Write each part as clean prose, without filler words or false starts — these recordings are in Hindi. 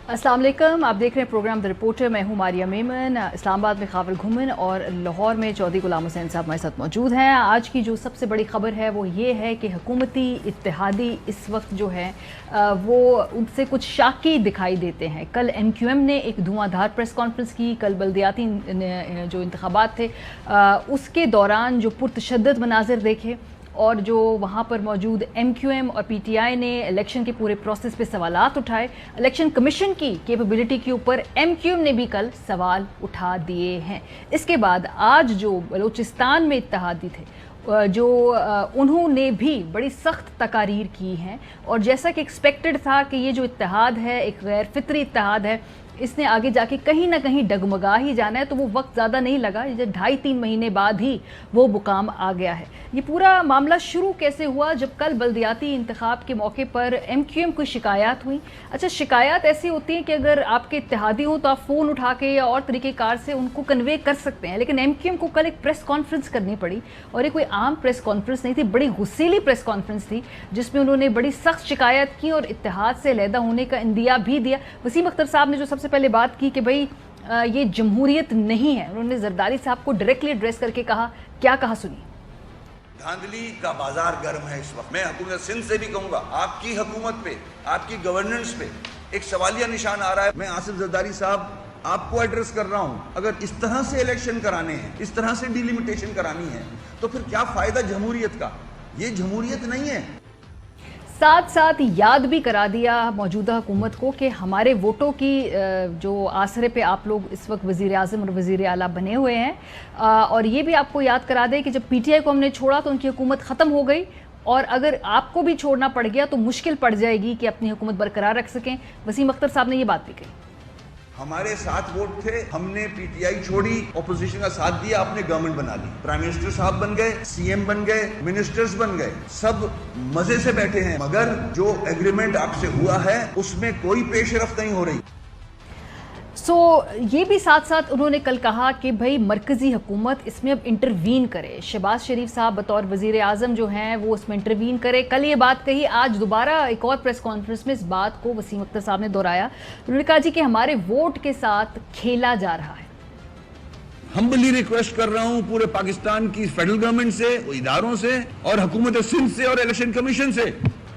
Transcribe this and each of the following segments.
अस्सलाम वालेकुम, आप देख रहे हैं प्रोग्राम द रिपोर्टर। मैं हूं मारिया मेमन। इस्लामाबाद में काबिल घुमन और लाहौर में चौधरी गुलाम हुसैन साहब हमारे साथ मौजूद हैं। आज की जो सबसे बड़ी खबर है वो ये है कि हुकूमती इत्तेहादी इस वक्त जो है वो उनसे कुछ शाकी दिखाई देते हैं। कल MQM ने एक धुआंधार प्रेस कॉन्फ्रेंस की। कल बल्दियाती जो इंतखाबात थे उसके दौरान जो पुरतशद्दुद मनाजिर देखे और जो वहाँ पर मौजूद MQM और PTI ने इलेक्शन के पूरे प्रोसेस पे सवालात उठाए। इलेक्शन कमीशन की कैपेबिलिटी के ऊपर MQM ने भी कल सवाल उठा दिए हैं। इसके बाद आज जो बलूचिस्तान में इत्तेहादी थे जो उन्होंने भी बड़ी सख्त तकारीर की हैं और जैसा कि एक्सपेक्टेड था कि ये जो इत्तेहाद है एक गैर फितरी इत्तेहाद है, इसने आगे जाके कहीं ना कहीं डगमगा ही जाना है। तो वो वक्त ज़्यादा नहीं लगा, 2.5-3 महीने बाद ही वो मुकाम आ गया है। ये पूरा मामला शुरू कैसे हुआ? जब कल बल्दियाती इंतखाब के मौके पर MQM को शिकायत हुई। अच्छा, शिकायत ऐसी होती है कि अगर आपके इत्तेहादी हों तो आप फ़ोन उठा के या और तरीक़ेकार से उनको कन्वे कर सकते हैं, लेकिन MQM को कल एक प्रेस कॉन्फ्रेंस करनी पड़ी और ये कोई आम प्रेस कॉन्फ्रेंस नहीं थी, बड़ी गुस्सीली प्रेस कॉन्फ्रेंस थी जिसमें उन्होंने बड़ी सख्त शिकायत की और इत्तेहाद से अलहदा होने का इंदिया भी दिया। वसीम अख्तर साहब ने जो सबसे पहले बात की कि भाई ये जमहूरियत नहीं है, उन्होंने जरदारी साहब को डायरेक्टली एड्रेस करके कहा, क्या कहा सुनिए। धांधली का बाजार गर्म है इस वक्त। मैं हुकूमत सिंध से भी कहूंगा, आपकी हुकूमत पे, आपकी गवर्नेंस पे एक सवालिया निशान आ रहा है। मैं आसिफ जरदारी साहब आपको एड्रेस कर रहा हूं, अगर इस तरह से इलेक्शन कराने हैं, इस तरह से डिलिमिटेशन करानी है तो फिर क्या फायदा जमहूरियत का? ये जमहूरियत नहीं है। साथ साथ याद भी करा दिया मौजूदा हुकूमत को कि हमारे वोटों की जो आसरे पे आप लोग इस वक्त वज़ीर आज़म और वज़ीर आला बने हुए हैं और ये भी आपको याद करा दे कि जब PTI को हमने छोड़ा तो उनकी हुकूमत ख़त्म हो गई और अगर आपको भी छोड़ना पड़ गया तो मुश्किल पड़ जाएगी कि अपनी हुकूमत बरकरार रख सकें। वसीम अख्तर साहब ने ये बात भी कही। हमारे 7 वोट थे, हमने PTI छोड़ी, ऑपोजिशन का साथ दिया, आपने गवर्नमेंट बना ली, प्राइम मिनिस्टर साहब बन गए, CM बन गए, मिनिस्टर्स बन गए, सब मजे से बैठे हैं, मगर जो एग्रीमेंट आपसे हुआ है उसमें कोई पेशरफ्त नहीं हो रही। ये भी साथ साथ उन्होंने कल कहा कि भाई मरकजी हुकूमत इसमें अब इंटरवीन करे। शहबाज शरीफ साहब बतौर वज़ीर आज़म जो हैं वो उसमें इंटरवीन करे। कल ये बात कही, आज दोबारा एक और प्रेस कॉन्फ्रेंस में इस बात को वसीम अख्तर साहब ने दोहराया। उन्होंने कहा जी कि हमारे वोट के साथ खेला जा रहा है। हम्बली रिक्वेस्ट कर रहा हूं पूरे पाकिस्तान की फेडरल गवर्नमेंट से, इदारों से और हुकूमत सिंध से और इलेक्शन कमीशन से,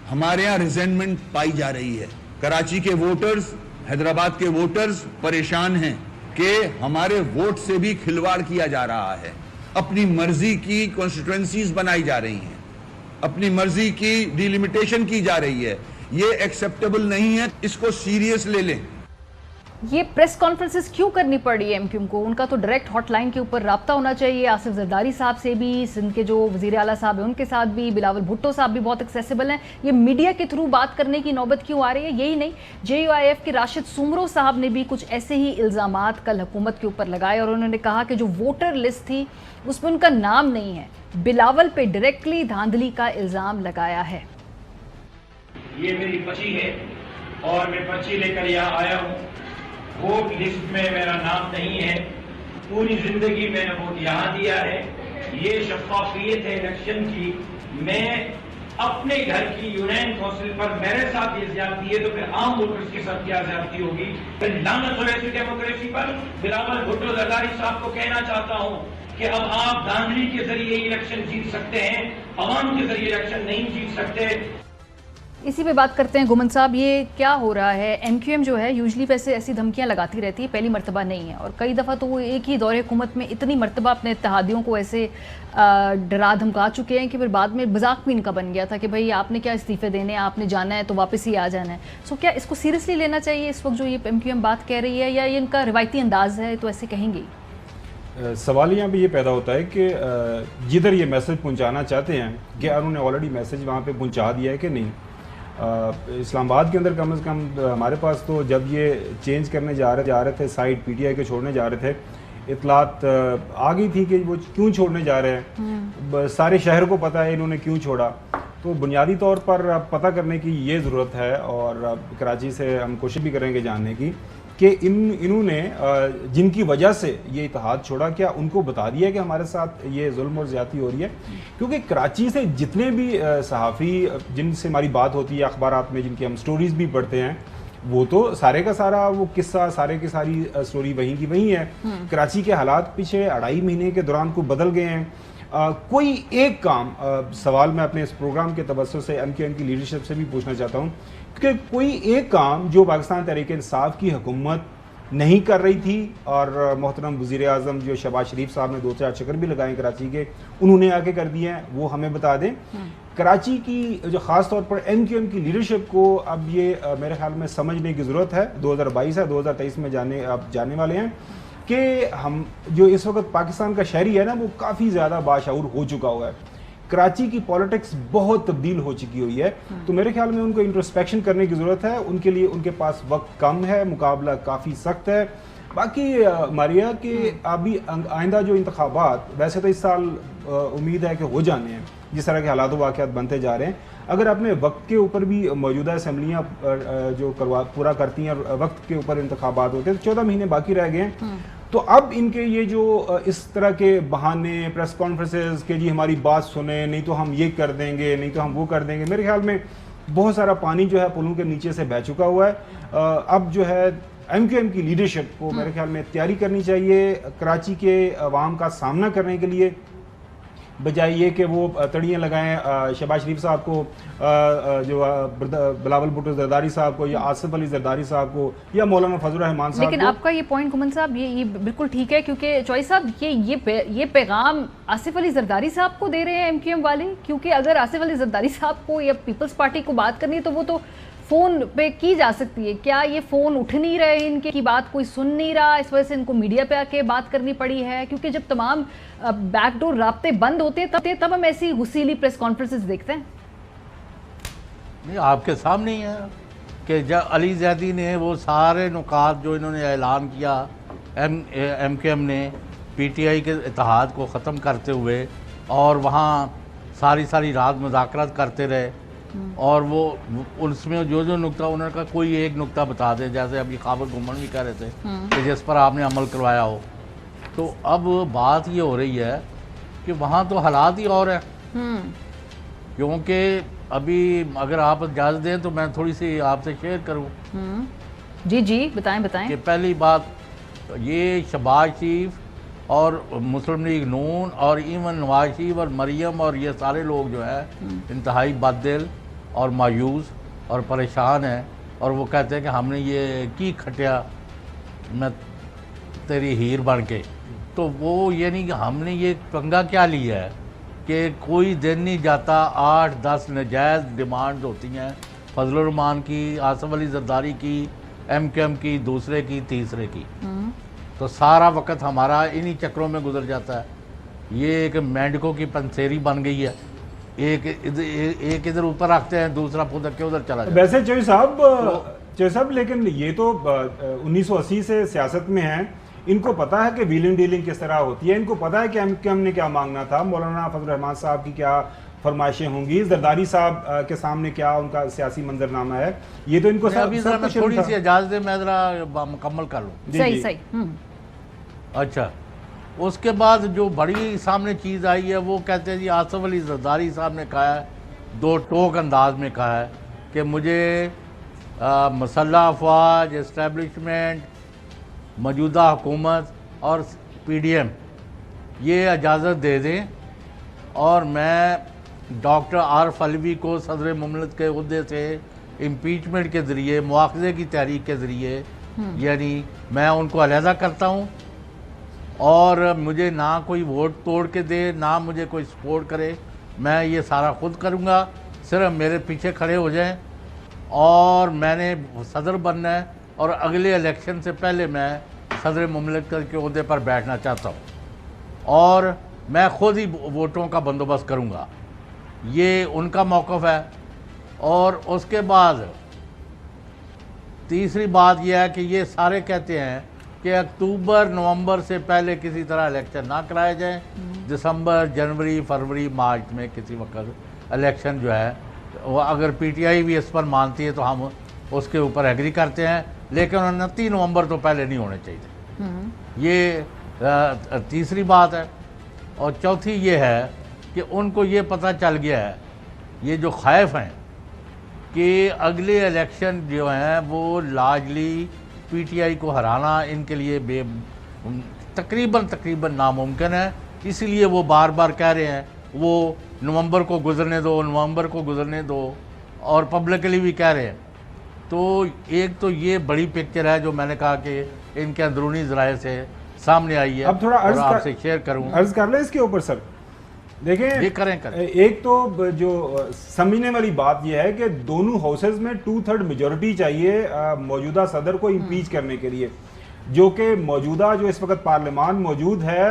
हमारे यहाँ रिजेंटमेंट पाई जा रही है। कराची के वोटर्स, हैदराबाद के वोटर्स परेशान हैं कि हमारे वोट से भी खिलवाड़ किया जा रहा है। अपनी मर्जी की कॉन्स्टिट्यूएंसीज बनाई जा रही हैं, अपनी मर्जी की डिलिमिटेशन की जा रही है। ये एक्सेप्टेबल नहीं है, इसको सीरियस ले लें। ये प्रेस कॉन्फ्रेंसेस क्यों करनी पड़ी MQM को? उनका तो डायरेक्ट हॉटलाइन के ऊपर रब्ता होना चाहिए। आसिफ जरदारी साहब से भी, सिंध के जो वज़ीर आला साहब हैं उनके साथ भी, बिलावल भुट्टो साहब भी बहुत एक्सेसिबल हैं। ये मीडिया के थ्रू बात करने की नौबत क्यों आ रही है? यही नहीं, JUIF के राशिद सुमरो साहब ने भी कुछ ऐसे ही इल्ज़ामात कल हुकूमत के ऊपर लगाए और उन्होंने कहा कि जो वोटर लिस्ट थी उसमें उनका नाम नहीं है। बिलावल पे डायरेक्टली धांधली का इल्ज़ाम लगाया है। ये मेरी पर्ची है और मैं पर्ची लेकर यहाँ आया हूँ। वोट लिस्ट में मेरा नाम नहीं है, पूरी जिंदगी मैंने वोट यहाँ दिया है। ये शफाफियत है इलेक्शन की। मैं अपने घर की यूनियन काउंसिल पर मेरे साथ ये ज्यादती है तो फिर आम वोटर्स के साथ क्या ज्यादती होगी? फिर लानत हो ऐसी डेमोक्रेसी पर। बिलावल भुट्टो जरदारी साहब को कहना चाहता हूँ कि अब आप धांधली के जरिए इलेक्शन जीत सकते हैं, अवाम के जरिए इलेक्शन नहीं जीत सकते। इसी पे बात करते हैं गुमन साहब, ये क्या हो रहा है? MQM जो है यूजली वैसे ऐसी धमकियां लगाती रहती है, पहली मर्तबा नहीं है और कई दफ़ा तो वो एक ही दौरे हुकूमत में इतनी मर्तबा अपने इत्तेहादियों को ऐसे डरा धमका चुके हैं कि फिर बाद में मजाक भी इनका बन गया था कि भाई आपने क्या इस्तीफे देने, आपने जाना है तो वापस ही आ जाना है। सो क्या इसको सीरियसली लेना चाहिए इस वक्त जो ये MQM बात कह रही है, या ये इनका रिवायती अंदाज है तो ऐसे कहेंगे? सवाल यहाँ भी ये पैदा होता है कि जिधर ये मैसेज पहुँचाना चाहते हैं कि उन्होंने ऑलरेडी मैसेज वहाँ पर पहुँचा दिया है कि नहीं। इस्लामाबाद के अंदर कम से कम हमारे पास तो जब ये चेंज करने जा रहे थे, साइड PTI के छोड़ने जा रहे थे, इतलात आ गई थी कि वो क्यों छोड़ने जा रहे हैं। सारे शहर को पता है इन्होंने क्यों छोड़ा, तो बुनियादी तौर पर पता करने की ये ज़रूरत है और कराची से हम कोशिश भी करेंगे जानने की कि इन्होंने जिनकी वजह से ये इत्तेहाद छोड़ा, क्या उनको बता दिया कि हमारे साथ ये जुल्म और ज़्यादती हो रही है? क्योंकि कराची से जितने भी सहाफ़ी जिनसे हमारी बात होती है अखबारात में, जिनकी हम स्टोरीज़ भी पढ़ते हैं, वो तो सारे का सारा वो किस्सा, सारे की सारी स्टोरी वहीं की वहीं है। कराची के हालात पिछले 2.5 महीने के दौरान को बदल गए हैं। कोई एक काम सवाल मैं अपने इस प्रोग्राम के तवज्जो से MQM की लीडरशिप से भी पूछना चाहता हूँ कि कोई एक काम जो पाकिस्तान तहरीक इंसाफ की हुकूमत नहीं कर रही थी, और मोहतरम वज़ीर आज़म जो शहबाज शरीफ साहब ने 2-4 चक्कर भी लगाए कराची के, उन्होंने आके कर दिए हैं, वो हमें बता दें। कराची की जो ख़ास तौर पर MQM की लीडरशिप को अब ये मेरे ख्याल में समझने की ज़रूरत है। 2022 है, 2023 में जाने वाले हैं कि हम जो इस वक्त पाकिस्तान का शहरी है ना, वो काफ़ी ज़्यादा बाशऊर हो चुका हुआ है। कराची की पॉलिटिक्स बहुत तब्दील हो चुकी हुई है, तो मेरे ख्याल में उनको इंट्रोस्पेक्शन करने की ज़रूरत है। उनके लिए उनके पास वक्त कम है, मुकाबला काफ़ी सख्त है। बाकी मारिया के अभी आइंदा जो इंतखाबात, वैसे तो इस साल उम्मीद है कि हो जाने हैं, जिस तरह के हालात वाक़यात बनते जा रहे हैं। अगर अपने वक्त के ऊपर भी मौजूदा असम्बलियाँ जो पूरा करती हैं और वक्त के ऊपर इंतखाबात होते हैं, तो 14 महीने बाकी रह गए हैं। तो अब इनके ये जो इस तरह के बहाने, प्रेस कॉन्फ्रेंसेस के जी हमारी बात सुने, नहीं तो हम ये कर देंगे, नहीं तो हम वो कर देंगे, मेरे ख्याल में बहुत सारा पानी जो है पुलों के नीचे से बह चुका हुआ है। अब जो है MQM की लीडरशिप को मेरे ख्याल में तैयारी करनी चाहिए कराची के अवाम का सामना करने के लिए, बजाय ये कि वो तड़ियाँ लगाएं शहबाज शरीफ साहब को, जो बिलावल भुट्टो जरदारी साहब को, या आसिफ अली जरदारी साहब को, या मौलाना फजल रहमान साहब को। लेकिन आपका ये पॉइंट गुमन साहब, ये बिल्कुल ठीक है, क्योंकि चॉइस साहब ये पैगाम आसिफ अली जरदारी साहब को दे रहे हैं MQM वाले, क्योंकि अगर आसिफ अली जरदारी साहब को या पीपल्स पार्टी को बात करनी है तो वो तो फ़ोन पे की जा सकती है। क्या ये फ़ोन उठ नहीं रहे, इनके की बात कोई सुन नहीं रहा, इस वजह से इनको मीडिया पे आके बात करनी पड़ी है? क्योंकि जब तमाम बैकडोर राब्ते बंद होते तब हम ऐसी गुस्सीली प्रेस कॉन्फ्रेंसेस देखते हैं। नहीं, आपके सामने ही है कि जब अली जैदी ने वो सारे नुकात जो इन्होंने ऐलान किया, MQM ने PTI के इत्तेहाद को ख़त्म करते हुए, और वहाँ सारी रात मुज़ाकरात करते रहे, और वो उसमें जो नुक्ता उन्होंने कहा कोई एक नुक्ता बता दें, जैसे अभी खाबर घुमन भी कह रहे थे कि जिस पर आपने अमल करवाया हो। तो अब बात ये हो रही है कि वहाँ तो हालात ही और हैं, क्योंकि अभी अगर आप इजाज़त दें तो मैं थोड़ी सी आपसे शेयर करूँ। जी बताएं। कि पहली बात, ये शहबाज शरीफ और मुस्लिम लीग नून और इवन नवाज शरीफ और मरियम और ये सारे लोग जो है इंतहाई बददिल और मायूस और परेशान हैं, और वो कहते हैं कि हमने ये की खटिया मैं तेरी हीर बन के। तो वो ये नहीं कि हमने ये पंगा क्या लिया है कि कोई दिन नहीं जाता 8-10 नजायज़ डिमांड्स होती हैं, फजल रहमान की, आसिफ अली जरदारी की, MQM की, दूसरे की, तीसरे की। तो सारा वक्त हमारा इन्हीं चक्रों में गुजर जाता है। ये एक मेंढकों की पंसेरी बन गई है, एक इधर ऊपर रखते हैं, दूसरा फुदक के उधर चला जाता है। वैसे चौधरी साहब लेकिन ये तो 1980 से सियासत में है, इनको पता है कि व्हीलिंग डीलिंग किस तरह होती है, इनको पता है कि MQM ने क्या मांगना था, मौलाना फजल रहमान साहब की क्या फरमाइशें होंगी, जरदारी साहब के सामने क्या उनका सियासी मंजरनामा है। ये तो इनको अभी थोड़ी सी इजाज़त दे, मैं ज़रा मुकम्मल कर लूँ। सही। अच्छा, उसके बाद जो बड़ी सामने चीज़ आई है, वो कहते हैं जी आसिफ अली जरदारी साहब ने कहा है, 2 टोक अंदाज में कहा है कि मुझे मसल्ह अफवाज, इस्टेब्लिशमेंट, मौजूदा हुकूमत और PDM ये इजाज़त दे दें, और मैं डॉक्टर आरिफ अलवी को सदर मुमलिक के उहदे से इम्पीचमेंट के ज़रिए, मुआखज़े की तहरीक के ज़रिए, यानी मैं उनको अलहदा करता हूँ, और मुझे ना कोई वोट तोड़ के दे, ना मुझे कोई सपोर्ट करे, मैं ये सारा खुद करूँगा, सिर्फ मेरे पीछे खड़े हो जाएं, और मैंने सदर बनना है, और अगले इलेक्शन से पहले मैं सदर मुमलिकत के ओहदे पर बैठना चाहता हूँ, और मैं ख़ुद ही वोटों का बंदोबस्त करूँगा। ये उनका मौक़िफ़ है। और उसके बाद तीसरी बात यह है कि ये सारे कहते हैं कि अक्टूबर नवंबर से पहले किसी तरह इलेक्शन ना कराए जाएं, दिसंबर, जनवरी, फरवरी, मार्च में किसी वक्त इलेक्शन जो है वो, अगर PTI भी इस पर मानती है तो हम उसके ऊपर एग्री करते हैं, लेकिन 29 नवंबर तो पहले नहीं होने चाहिए। ये तीसरी बात है। और चौथी ये है कि उनको ये पता चल गया है, ये जो खैफ हैं कि अगले इलेक्शन जो हैं वो लार्जली पीटीआई को हराना इनके लिए तकरीबन नामुमकिन है। इसलिए वो बार बार कह रहे हैं वो नवंबर को गुजरने दो और पब्लिकली भी कह रहे हैं। तो एक तो ये बड़ी पिक्चर है जो मैंने कहा कि इनके अंदरूनी ज़राए से सामने आई है। अब थोड़ा आपसे शेयर करूँ, अर्ज कर लें इसके ऊपर सर। देखें, करें। एक तो जो समझने वाली बात यह है कि दोनों हाउसेज में 2/3 मेजॉरिटी चाहिए मौजूदा सदर को इम्पीच करने के लिए, जो कि मौजूदा जो इस वक्त पार्लियामान मौजूद है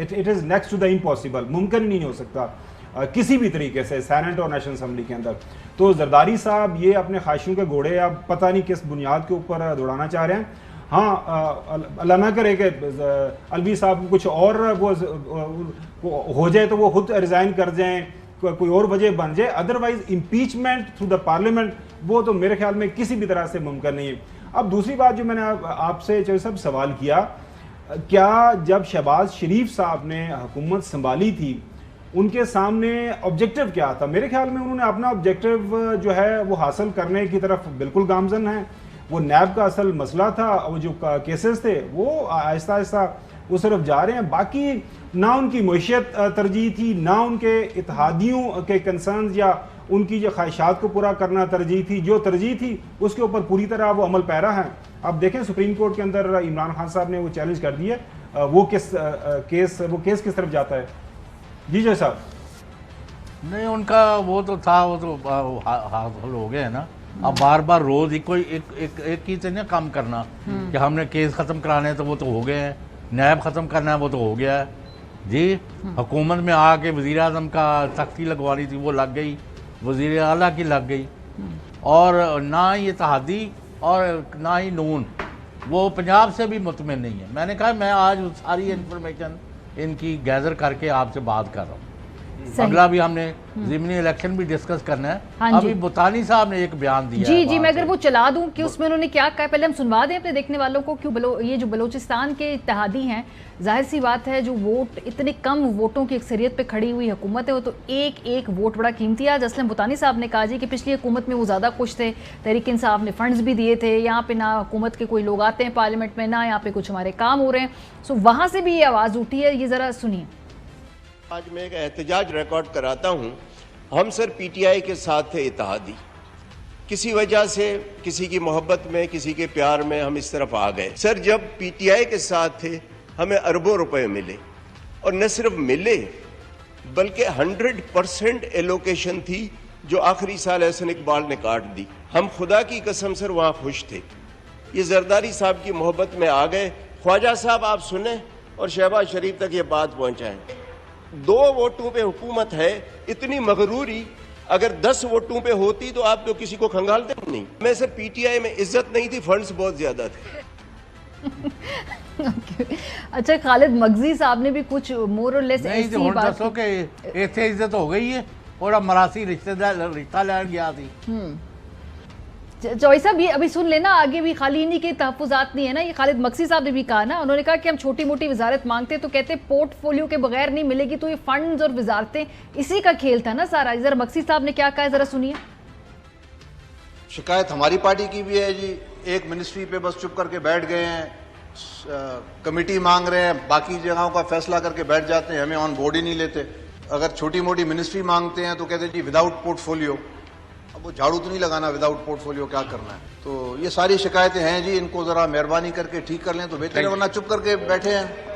it is next to the impossible, मुमकिन नहीं हो सकता किसी भी तरीके से सेनेट और नेशनल असम्बली के अंदर। तो जरदारी साहब ये अपने ख्वाहिशों के घोड़े अब पता नहीं किस बुनियाद के ऊपर दौड़ाना चाह रहे हैं। हाँ, अल्लाह ना करे कि अलवी साहब कुछ और वो हो जाए तो वो खुद रिज़ाइन कर जाएं, कोई और वजह बन जाए। Otherwise impeachment through the parliament वो तो मेरे ख्याल में किसी भी तरह से मुमकिन नहीं है। अब दूसरी बात जो मैंने आपसे जो सब सवाल किया, क्या जब शहबाज शरीफ साहब ने हुकूमत संभाली थी उनके सामने ऑब्जेक्टिव क्या था? मेरे ख्याल में उन्होंने अपना ऑब्जेक्टिव जो है वो हासिल करने की तरफ बिल्कुल गामजन है। वो नैब का असल मसला था, वो जो केसेस थे वो आहिस्ता आहिस्ता उस तरफ जा रहे हैं। बाकी ना उनकी मईशत तरजीह थी, ना उनके इत्तेहादियों के कंसर्न्स या उनकी जो ख्वाहिशात को पूरा करना तरजीह थी। जो तरजीह थी उसके ऊपर पूरी तरह वो अमल पैरा है। अब देखें सुप्रीम कोर्ट के अंदर इमरान खान साहब ने वो चैलेंज कर दिया, वो केस किस तरफ जाता है? जी जय साहब। नहीं, उनका वो तो था, वो तो हासिल हो गया है ना। अब बार बार रोज एक ही से ना काम करना कि हमने केस ख़त्म कराने तो वो तो हो गए हैं, नैब ख़त्म करना है वो तो हो गया है जी। हुकूमत में आके वज़ीर आज़म का सख्ती लगवानी थी वो लग गई, वज़ीर आला की लग गई, और ना ये इत्तेहादी और ना ही नून वो पंजाब से भी मुतमिन नहीं है। मैंने कहा मैं आज सारी इन्फॉर्मेशन इनकी गैदर करके आपसे बात कर रहा हूँ। अगला भी हमने ज़िमनी इलेक्शन भी डिस्कस करना है। हाँ अभी बुतानी साहब ने एक बयान दिया जी मैं अगर वो चला दूं कि उसमें उन्होंने क्या कहा, पहले हम सुनवा दें अपने देखने वालों को। क्यों ये जो बलोचिस्तान के इत्तेहादी हैं, जाहिर सी बात है जो वोट इतने कम वोटों की अक्सरियत पे खड़ी हुई हुकूमत है वो तो एक एक वोट बड़ा कीमती है। आज असलम बुतानी साहब ने कहा जी कि पिछली हुकूमत में वो ज़्यादा खुश थे, तहरीक इंसाफ ने फंड्स भी दिए थे, यहाँ पे ना हुकूमत के कोई लोग आते हैं पार्लियामेंट में, ना यहाँ पे कुछ हमारे काम हो रहे हैं। सो वहाँ से भी ये आवाज़ उठी है, ये ज़रा सुनिए। आज मैं एक एहतजाज रिकॉर्ड कराता हूं। हम सर पीटीआई के साथ थे इत्तेहादी, किसी वजह से किसी की मोहब्बत में किसी के प्यार में हम इस तरफ आ गए। सर जब पीटीआई के साथ थे हमें अरबों रुपए मिले, और न सिर्फ मिले बल्कि 100% एलोकेशन थी जो आखिरी साल एहसन इकबाल ने काट दी। हम खुदा की कसम सर वहाँ खुश थे। ये जरदारी साहब की मोहब्बत में आ गए। ख्वाजा साहब आप सुने और शहबाज शरीफ तक ये बात पहुँचाएं। 2 वोटों पे हुकूमत है, इतनी मगरूरी अगर 10 वोटों पे होती तो आप तो किसी को खंगालते नहीं। मैं सर पीटीआई में इज्जत नहीं थी, फंड्स बहुत ज्यादा थे। अच्छा, खालिद मगजी साहब ने भी कुछ मोर और लेस ऐसी बात कि ऐसे इज्जत हो गई है और अब मरासी रिश्ता लैंड गया थी। चौई साहब ये अभी सुन लेना, आगे भी खाली इन्हीं के तहफ़्फ़ुज़ात नहीं है ना। ये खालिद मक्सी साहब ने भी कहा ना, उन्होंने कहा कि हम छोटी मोटी वजारत मांगते तो कहते पोर्टफोलियो के बगैर नहीं मिलेगी, तो ये फंड्स और वजारतें इसी का खेल था ना सारा। जरा मक्सी साहब ने क्या कहा है, जरा सुनिए। शिकायत हमारी पार्टी की भी है जी, एक मिनिस्ट्री पे बस चुप करके बैठ गए हैं, कमेटी मांग रहे हैं, बाकी जगहों का फैसला करके बैठ जाते हैं, हमें ऑन बोर्ड ही नहीं लेते। अगर छोटी मोटी मिनिस्ट्री मांगते हैं तो कहते हैं जी विदाउट पोर्टफोलियो। अब वो झाड़ू तो नहीं लगाना, विदाउट पोर्टफोलियो क्या करना है। तो ये सारी शिकायतें हैं जी, इनको जरा मेहरबानी करके ठीक कर लें तो बेहतर है, वरना चुप करके बैठे हैं।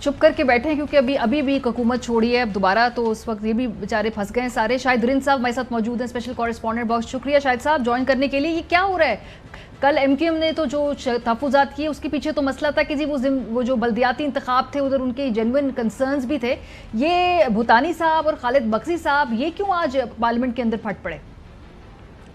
चुप करके बैठे हैं क्योंकि अभी भी हुकूमत छोड़ी है दोबारा, तो उस वक्त ये भी बेचारे फंस गए हैं सारे। शाहिद रिंद साहब हमारे साथ मौजूद हैं, स्पेशल कॉरेस्पॉन्डेंट। बहुत शुक्रिया शाहिद साहब ज्वाइन करने के लिए। ये क्या हो रहा है? कल एमक्यूएम ने तो जो तहफ़्फ़ुज़ात किए उसके पीछे तो मसला था कि जी वो जो बल्दियाती इंतखाब थे उधर उनके जेन्युइन कंसर्न्स भी थे। ये भूतानी साहब और खालिद मक्सी साहब ये क्यों आज पार्लियामेंट के अंदर फट पड़े?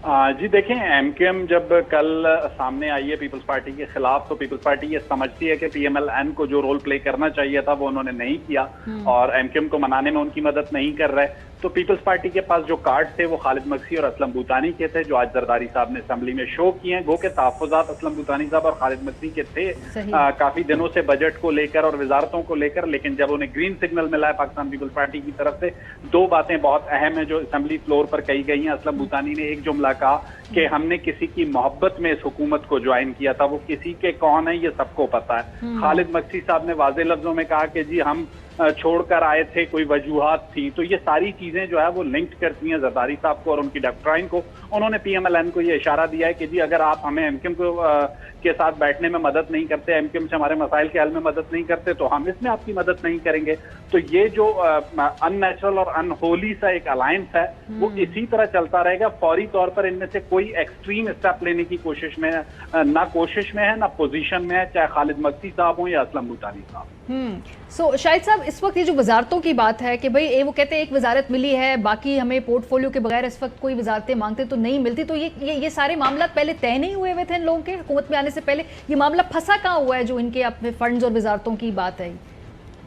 जी देखें, एमक्यूएम जब कल सामने आई है पीपल्स पार्टी के खिलाफ, तो पीपल्स पार्टी ये समझती है कि पीएमएलएन को जो रोल प्ले करना चाहिए था वो उन्होंने नहीं किया और एमक्यूएम को मनाने में उनकी मदद नहीं कर रहे। तो पीपल्स पार्टी के पास जो कार्ड थे वो खालिद मक्सी और असलम बूतानी के थे, जो आज जरदारी साहब ने असेंबली में शो किए हैं। गो के तहफ़्फ़ुज़ात असलम बूतानी साहब और खालिद मक्सी के थे काफी दिनों से बजट को लेकर और वजारतों को लेकर, लेकिन जब उन्हें ग्रीन सिग्नल मिला है पाकिस्तान पीपल्स पार्टी की तरफ से, दो बातें बहुत अहम है जो असेंबली फ्लोर पर कही गई हैं। असलम बूतानी ने एक जुमला कहा कि हमने किसी की मोहब्बत में इस हुकूमत को ज्वाइन किया था, वो किसी के कौन है ये सबको पता है। खालिद मक्सी साहब ने वाज़े लफ्जों में कहा कि जी हम छोड़कर आए थे, कोई वजूहात थी। तो ये सारी चीजें जो है वो लिंक्ड करती हैं जरदारी साहब को और उनकी डॉक्ट्राइन को। उन्होंने PMLN को ये इशारा दिया है कि जी अगर आप हमें एमक्यूएम को के साथ बैठने में मदद नहीं करते, एमक्यूएम से हमारे मसाइल के हल में मदद नहीं करते, तो हम इसमें आपकी मदद नहीं करेंगे। तो ये जो अननेचुरल और अनहोली सा एक अलायंस है वो इसी तरह चलता रहेगा। फौरी तौर पर इनमें से कोई एक्सट्रीम स्टेप लेने की कोशिश में ना कोशिश में है ना पोजीशन में है, चाहे खालिद मक्सी साहब हो या असलम बूतानी साहब। सो शाहिद साहब, इस वक्त ये जो वजारतों की बात है कि भाई वो कहते हैं एक वजारत मिली है, बाकी हमें पोर्टफोलियो के बगैर इस वक्त कोई वजारतें मांगते तो नहीं मिलती, तो ये सारे मामला पहले तय नहीं हुए हुए थे इन लोगों के हुकूमत में आने से पहले? ये मामला फंसा कहाँ हुआ है जो इनके अपने फंड्स और वजारतों की बात है?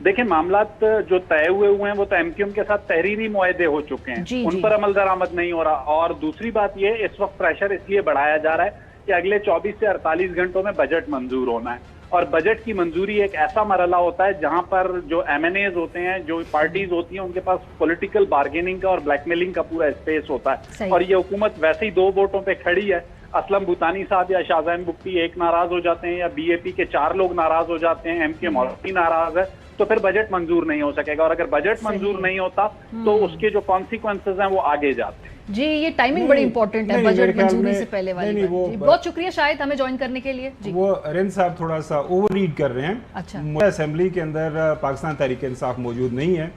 देखिए, मामला जो तय हुए हैं वो तो एमक्यूएम के साथ तहरीरी मुआहदे हो चुके हैं, उन पर अमल दरामद नहीं हो रहा। और दूसरी बात ये, इस वक्त प्रेशर इसलिए बढ़ाया जा रहा है कि अगले 24 से 48 घंटों में बजट मंजूर होना है, और बजट की मंजूरी एक ऐसा मरहला होता है जहां पर जो MNAs होते हैं, जो पार्टीज होती हैं, उनके पास पॉलिटिकल बार्गेनिंग का और ब्लैकमेलिंग का पूरा स्पेस होता है। और ये हुकूमत वैसे ही दो वोटों पे खड़ी है। असलम बूतानी साहब या शाहजहान बुख्ती एक नाराज हो जाते हैं या BAP के 4 लोग नाराज हो जाते हैं, MKM और भी नाराज है, तो फिर बजट मंजूर नहीं हो सकेगा। और अगर बजट मंजूर नहीं होता तो उसके जो कॉन्सिक्वेंसेज हैं वो आगे जाते हैं। जी, ये टाइमिंग बड़ी इंपॉर्टेंट है बजट मंजूरी से पहले वाली। बहुत शुक्रिया शायद हमें ज्वाइन करने के लिए। जी। वो रेन साहब थोड़ा सा ओवर रीड कर रहे हैं। अच्छा। असेंबली के अंदर पाकिस्तान तहरीक इंसाफ मौजूद नहीं है,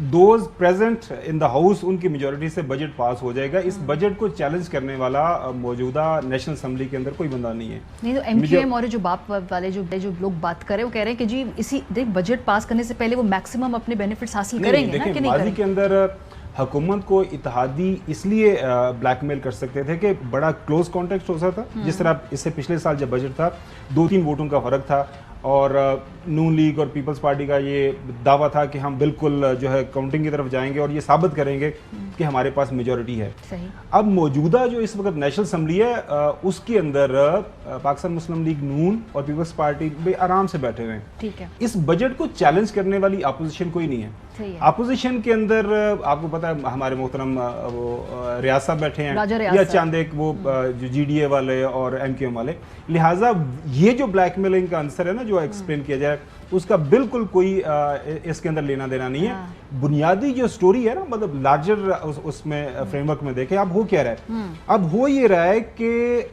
those present in the house उनकी मेजोरिटी से बजट पास हो जाएगा। इस बजट को चैलेंज करने वाला मौजूदा नेशनल असेंबली के अंदर कोई बंदा नहीं है। नहीं तो MKM और जो बाप वाले जो लोग बात कर रहे हैं वो कह रहे हैं कि जी इसी बजट पास करने से पहले वो मैक्सिमम अपने बेनिफिट्स हासिल करेंगे ना कि नहीं करेंगे? के अंदर हुकूमत को इत्तेहादी इसलिए ब्लैकमेल कर सकते थे कि बड़ा क्लोज कॉन्टेक्स्ट हो सकता था। जिस तरह इससे पिछले साल जब बजट था 2-3 वोटों का फर्क था, और नून लीग और पीपल्स पार्टी का ये दावा था कि हम बिल्कुल जो है काउंटिंग की तरफ जाएंगे और ये साबित करेंगे कि हमारे पास मेजॉरिटी है। सही। अब मौजूदा जो इस वक्त नेशनल असेंबली है उसके अंदर पाकिस्तान मुस्लिम लीग नून और पीपल्स पार्टी भी आराम से बैठे हुए हैं। ठीक है। इस बजट को चैलेंज करने वाली अपोजिशन कोई नहीं है। अपोजिशन के अंदर आपको पता है हमारे मोहतरम रियाज साहब बैठे हैं, या चांद एक वो जो GDA वाले और MKM वाले। लिहाजा ये जो ब्लैकमेलिंग का आंसर है ना जो एक्सप्लेन किया जाए, उसका बिल्कुल कोई इसके अंदर लेना देना नहीं है। बुनियादी जो स्टोरी है ना, मतलब लार्जर उसमें फ्रेमवर्क में देखें अब हो क्या रहा है। अब हो ये रहा है कि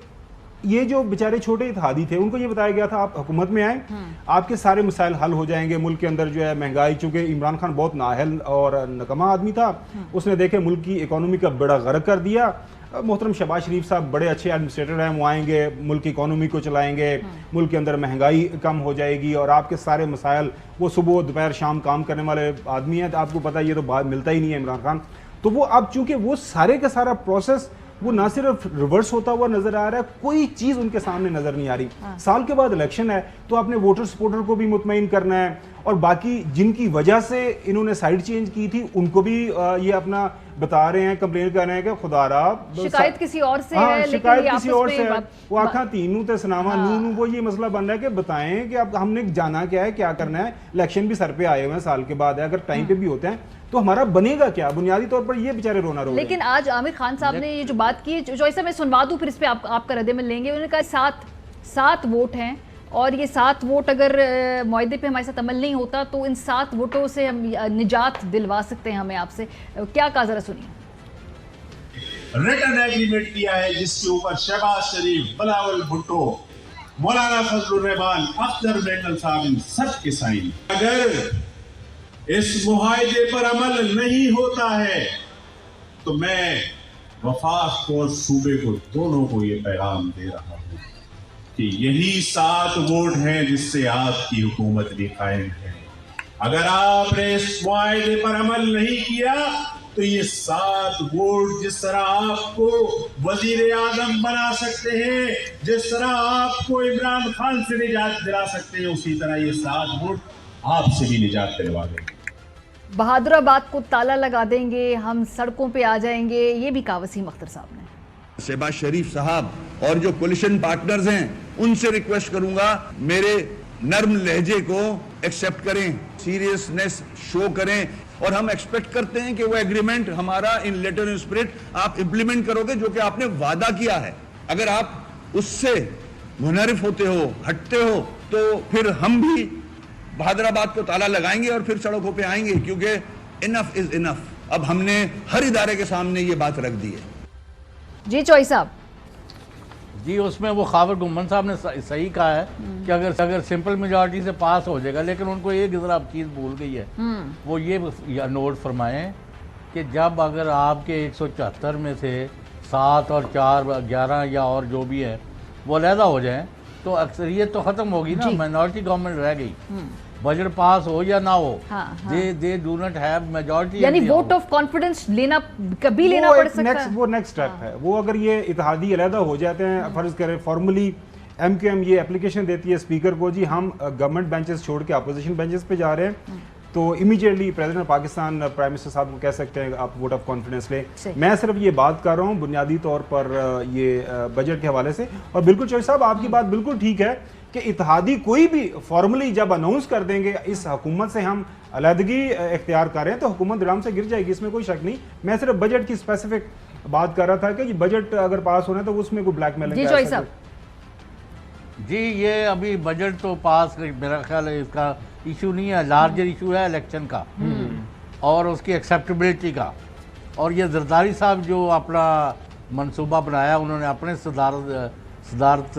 ये जो बेचारे छोटे इत्तेहादी थे उनको ये बताया गया था आप हुकूमत में आए, आपके सारे मसाइल हल हो जाएंगे। मुल्क के अंदर जो है महंगाई, चूंकि इमरान खान बहुत नाअहल और नकमा आदमी था, उसने देखे मुल्क की इकोनॉमी का बड़ा गर्क कर दिया। मोहतरम शहबाज शरीफ साहब बड़े अच्छे एडमिनिस्ट्रेटर हैं, वो आएंगे, मुल्क की इकोनॉमी को चलाएंगे, मुल्क के अंदर महंगाई कम हो जाएगी और आपके सारे मसाइल, वो सुबह दोपहर शाम काम करने वाले आदमी हैं, तो आपको पता है ये तो बात मिलता ही नहीं है इमरान खान। तो वो अब चूंकि वो सारे का सारा प्रोसेस वो ना सिर्फ रिवर्स होता हुआ नजर आ रहा है, कोई चीज उनके सामने नजर नहीं आ रही। साल के बाद इलेक्शन है तो आपने वोटर सपोर्टर को भी मुतमईन करना है, और बाकी जिनकी वजह से इन्होंने साइड चेंज की थी उनको भी ये अपना बता रहे हैं, कंप्लेन कर रहे हैं कि खुदारा शिकायत किसी और से है, शिकायत किसी और से है। वो आखा तीनों ते सनावा नू वो ये मसला बन रहा है कि बताएं कि अब हमने जाना क्या है, क्या करना है। इलेक्शन भी सर पे आए हुए हैं, साल के बाद है, अगर टाइम पे भी होते हैं तो हमारा बनेगा क्या? बुनियादी तौर पर ये बेचारे रोना रो रहे हैं। लेकिन आज आमिर खान साहब ने ये जो बात की, जो ऐसा मैं सुनवा दूं फिर इस पे आपका रद्द-ए-अमल लेंगे। उन्होंने कहा 7 वोट हैं और ये 7 वोट अगर मुआहदे पे हमारे साथ अमल नहीं होता तो इन 7 वोटों से हम निजात दिलवा सकते हैं हमें आपसे। क्या कहा जरा सुनिए। रिटर्न एग्रीमेंट किया है जिसके ऊपर शहबाज शरीफ, बिलावल भुट्टो, मौलाना फजलुर रहमान, अख्तर मेंडल साहब इन सब के साइन। अगर इस मुआहदे पर अमल नहीं होता है तो मैं वफाक और सूबे को दोनों को ये पैगाम दे रहा हूं कि यही 7 वोट हैं जिससे आपकी हुकूमत भी कायम है। अगर आपने इस मुआहदे पर अमल नहीं किया तो ये 7 वोट जिस तरह आपको वजीर आजम बना सकते हैं, जिस तरह आपको इमरान खान से निजात दिला सकते हैं, उसी तरह ये 7 वोट आपसे भी निजात दिलवा देंगे। बहादुराबाद को ताला लगा देंगे, हम सड़कों पे आ जाएंगे, ये भी कहा वसीम अख्तर साहब ने। शहबाज शरीफ साहब और जो कोलिशन पार्टनर्स हैं उनसे रिक्वेस्ट करूंगा, मेरे नर्म लहजे को एक्सेप्ट करें, सीरियसनेस शो करें, और हम एक्सपेक्ट करते हैं कि वो एग्रीमेंट हमारा इन लेटर इन स्पिरिट आप इंप्लीमेंट करोगे, जो कि आपने वादा किया है। अगर आप उससे मुनहरिफ होते हो, हटते हो, तो फिर हम भी बहादुराबाद को ताला लगाएंगे और फिर सड़कों पे आएंगे, क्योंकि इनफ इज इनफ। अब हमने हर इदारे के सामने ये बात रख दी है। जी चौई साहब। जी, उसमें वो खावर गुम्मन साहब ने सही कहा है कि अगर सिंपल मेजॉरिटी से पास हो जाएगा, लेकिन उनको एक जरा चीज़ भूल गई है, वो ये नोट फरमाएं कि जब अगर आपके 174 में से 7 और 4 11 या और जो भी है वो अलहदा हो जाए तो अक्सरियत तो ख़त्म होगी ना, माइनॉरिटी गवर्नमेंट रह गई। बजट पास हो या ना हो, they do not have majority, यानी वोट ऑफ कॉन्फिडेंस लेना कभी लेना पड़ सकता है। वो नेक्स्ट स्टेप है। वो अगर ये इत्तेहादी अलहदा हो जाते हैं, फर्ज करें फॉर्मली MQM ये एप्लीकेशन देती है स्पीकर को, जी हम गवर्नमेंट बेंचेस छोड़ के अपोजिशन बेंचेस पे जा रहे हैं, तो immediately president Pakistan prime minister साहब को कह सकते हैं आप वोट ऑफ कॉन्फिडेंस लें। मैं सिर्फ ये बात कर रहा हूँ बुनियादी तौर पर ये बजट के हवाले से। और बिल्कुल चौधरी साहब आपकी बात बिल्कुल ठीक है कि इत्तेहादी कोई भी फॉर्मली जब अनाउंस कर देंगे इस हुकूमत से हम अलहदगी इख्तियार कर रहे हैं, तो हुकूमत आराम से गिर जाएगी, इसमें कोई शक नहीं। मैं सिर्फ बजट की स्पेसिफिक बात कर रहा था कि बजट अगर पास होना है तो उसमें कोई ब्लैकमेलिंग। जी, ये अभी बजट तो पास मेरा ख्याल है इसका इशू नहीं है, लार्जर इशू है इलेक्शन का और उसकी एक्सेप्टेबिलिटी का। और ये जरदारी साहब जो अपना मंसूबा बनाया उन्होंने अपने सदारत